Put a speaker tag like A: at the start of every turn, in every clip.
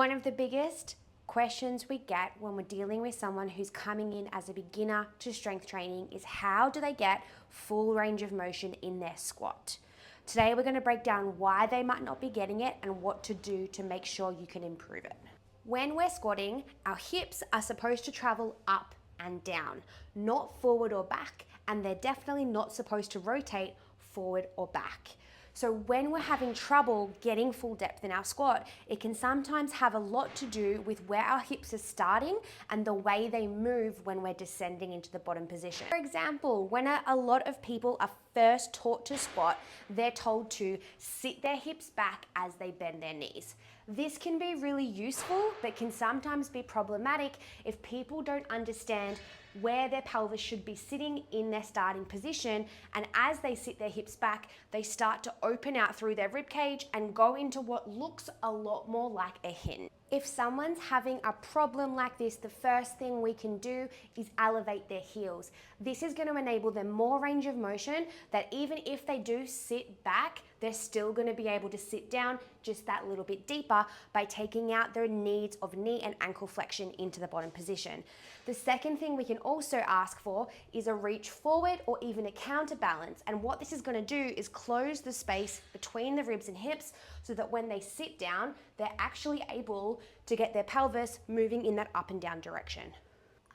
A: One of the biggest questions we get when we're dealing with someone who's coming in as a beginner to strength training is how do they get full range of motion in their squat? Today we're going to break down why they might not be getting it and what to do to make sure you can improve it. When we're squatting, our hips are supposed to travel up and down, not forward or back, and they're definitely not supposed to rotate forward or back. So when we're having trouble getting full depth in our squat, it can sometimes have a lot to do with where our hips are starting and the way they move when we're descending into the bottom position. For example, when a lot of people are first taught to squat, they're told to sit their hips back as they bend their knees. This can be really useful, but can sometimes be problematic if people don't understand where their pelvis should be sitting in their starting position, and as they sit their hips back, they start to open out through their rib cage and go into what looks a lot more like a hinge. If someone's having a problem like this, the first thing we can do is elevate their heels. This is going to enable them more range of motion that even if they do sit back, they're still going to be able to sit down just that little bit deeper by taking out their needs of knee and ankle flexion into the bottom position. The second thing we can also ask for is a reach forward or even a counterbalance. And what this is going to do is close the space between the ribs and hips so that when they sit down, they're actually able to get their pelvis moving in that up and down direction.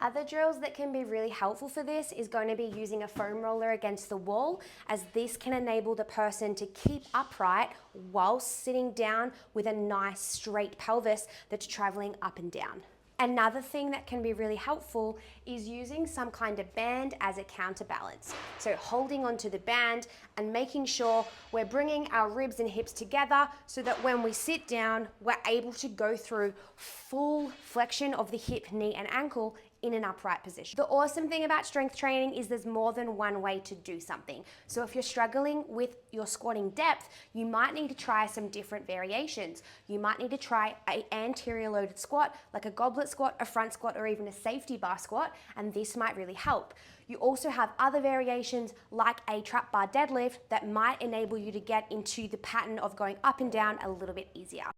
A: Other drills that can be really helpful for this is going to be using a foam roller against the wall, as this can enable the person to keep upright while sitting down with a nice straight pelvis that's traveling up and down. Another thing that can be really helpful is using some kind of band as a counterbalance. So holding onto the band and making sure we're bringing our ribs and hips together so that when we sit down, we're able to go through full flexion of the hip, knee, and ankle in an upright position. The awesome thing about strength training is there's more than one way to do something. So if you're struggling with your squatting depth, you might need to try some different variations. You might need to try an anterior loaded squat, like a goblet squat, a front squat, or even a safety bar squat, and this might really help. You also have other variations like a trap bar deadlift that might enable you to get into the pattern of going up and down a little bit easier.